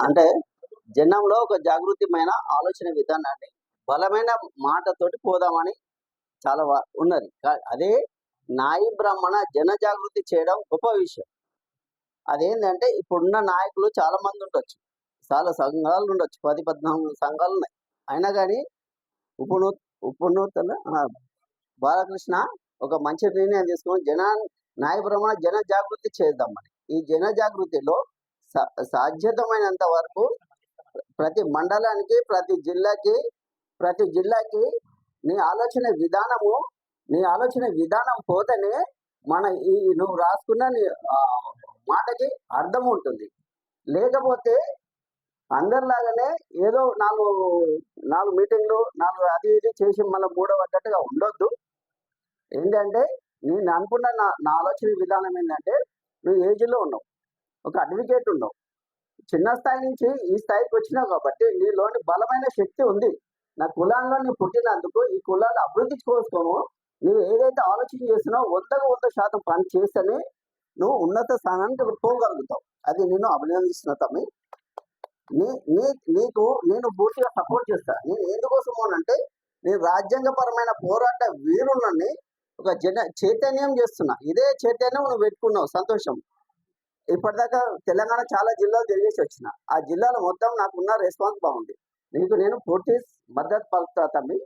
అంటే జనంలో ఒక జాగృతిమైన ఆలోచన విధానాన్ని బలమైన మాటతోటి పోదామని చాలా ఉన్నది. అదే నాయి బ్రాహ్మణ జన జాగృతి చేయడం గొప్ప విషయం. అదేంటంటే ఇప్పుడున్న నాయకులు చాలా మంది ఉండొచ్చు, చాలా సంఘాలు ఉండొచ్చు, 10-14 సంఘాలు ఉన్నాయి. అయినా కానీ ఉపనూ ఉపనూతన బాలకృష్ణ ఒక మంచి నిర్ణయం తీసుకొని నాయ బ్రాహ్మణ జన జాగృతి చేద్దామని. ఈ జన జాగృతిలో సాధ్యతమైనంత వరకు ప్రతి మండలానికి, ప్రతి జిల్లాకి నీ ఆలోచన విధానం పోతేనే మన ఈ నువ్వు రాసుకున్న నీ మాటకి అర్థం ఉంటుంది. లేకపోతే అందరిలాగానే ఏదో నాలుగు మీటింగ్లు, అది ఇది చేసి మళ్ళీ మూడవట్టట్టుగా ఉండొద్దు. ఏంటంటే నేను అనుకున్న నా ఆలోచన విధానం ఏంటంటే, నువ్వు ఏజ్లో ఉన్నావు, ఒక అడ్వకేట్ ఉన్నావు, చిన్న స్థాయి నుంచి ఈ స్థాయికి వచ్చినావు కాబట్టి నీలోని బలమైన శక్తి ఉంది. నా కులాల్లో నువ్వు పుట్టినందుకు ఈ కులాన్ని అభివృద్ధి చేసుకోను. నువ్వు ఏదైతే ఆలోచన చేస్తున్నావు 100% పని చేస్తేనే నువ్వు ఉన్నత స్థానానికి పోగలుగుతావు. అది నేను అభినందిస్తున్నా తమ్మి. నీకు నేను పూర్తిగా సపోర్ట్ చేస్తా. నేను ఎందుకోసము అంటే, నేను రాజ్యాంగపరమైన పోరాట వీరులని ఒక చైతన్యం చేస్తున్నా. ఇదే చైతన్యం నువ్వు పెట్టుకున్నావు, సంతోషం. ఇప్పటిదాకా తెలంగాణ చాలా జిల్లాలు తిరిగేసి వచ్చిన. ఆ జిల్లాలో మొత్తం నాకున్న రెస్పాన్స్ బాగుంది. నీకు నేను పూర్తి మద్దతు పలుకుతా తమ్మి.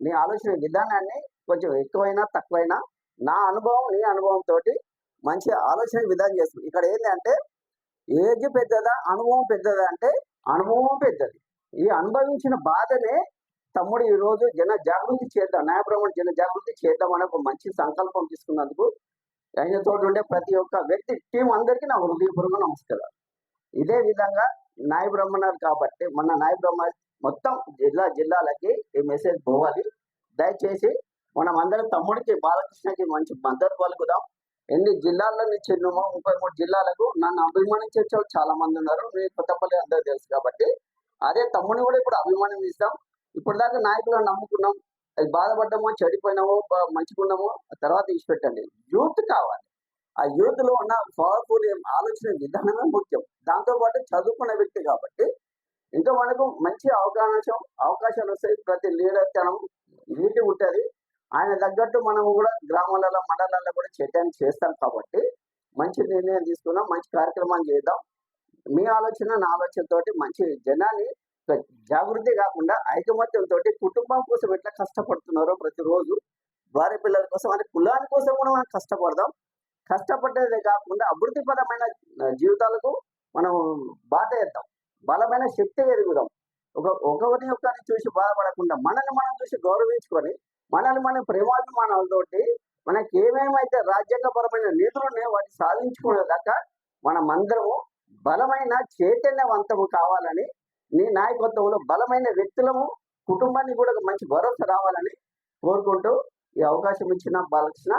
నీ ఆలోచన విధానాన్ని కొంచెం ఎక్కువైనా తక్కువైనా నీ అనుభవంతో మంచి ఆలోచన విధానం చేస్తుంది. ఇక్కడ ఏంటంటే ఏజ్ పెద్దదా అనుభవం పెద్దదా అంటే అనుభవం పెద్దది. ఈ అనుభవించిన బాధనే తమ్ముడు ఈరోజు జన జాగృతి చేద్దాం, న్యాయబ్రాహ్మణ జన జాగృతి చేద్దాం అనే ఒక మంచి సంకల్పం తీసుకున్నందుకు ఆయన తోటి ఉండే ప్రతి ఒక్క వ్యక్తి టీం అందరికీ నా హృదయపూర్వక నమస్కారం. ఇదే విధంగా నాయ బ్రాహ్మణాలు కాబట్టి మన నాయ బ్రాహ్మణ మొత్తం జిల్లాలకి ఈ మెసేజ్ పోవాలి. దయచేసి మనం అందరం తమ్ముడికి బాలకృష్ణకి మంచి మద్దతు పలుకుదాం. ఎన్ని జిల్లాల్లో నుంచి 33 జిల్లాలకు నన్ను అభిమానించే చాలా మంది ఉన్నారు. మీ కొత్తపల్లి అందరూ తెలుసు కాబట్టి అదే తమ్ముడిని కూడా ఇప్పుడు అభిమానిస్తాం. ఇప్పుడు దాకా నాయకులను నమ్ముకున్నాం, అది బాధపడ్డామో, చెడిపోయినామో, మంచిగున్నామో తర్వాత పెట్టండి. యూత్ కావాలి. ఆ యూత్ లో ఉన్న పవర్ఫుల్ ఆలోచన విధానమే ముఖ్యం. దాంతోపాటు చదువుకున్న వ్యక్తి కాబట్టి ఇంకా మనకు మంచి అవకాశాలు వస్తాయి. ప్రతి లీడర్ తనం నీటి ఉంటుంది. ఆయన తగ్గట్టు మనము కూడా గ్రామాలలో, మండలాల్లో కూడా చైతన్యం చేస్తాం కాబట్టి మంచి నిర్ణయం తీసుకున్నాం, మంచి కార్యక్రమాలు చేద్దాం. మీ ఆలోచన నా ఆలోచనతోటి మంచి జనాన్ని జాగృతి కాకుండా ఐకమత్యంతో కుటుంబం కోసం ఎట్లా కష్టపడుతున్నారో ప్రతిరోజు భార్య పిల్లల కోసం, అంటే కులాని కోసం కూడా మనం కష్టపడదాం. కష్టపడేదే కాకుండా అభివృద్ధిపరమైన జీవితాలకు మనం బాట వేద్దాం, బలమైన శక్తి ఎదుగుదాం. ఒకరిని చూసి బాధపడకుండా మనల్ని మనం చూసి గౌరవించుకొని మనల్ని మనం ప్రేమాభిమానాలతోటి మనకి ఏమేమైతే రాజ్యాంగపరమైన నిధులు ఉన్నాయో వాటిని సాధించుకునేదాకా మనమందరము బలమైన చైతన్యవంతము కావాలని, నీ నాయకత్వంలో బలమైన వ్యక్తులము, కుటుంబాన్ని కూడా మంచి భరోసా రావాలని కోరుకుంటూ ఈ అవకాశం ఇచ్చిన బాలకృష్ణ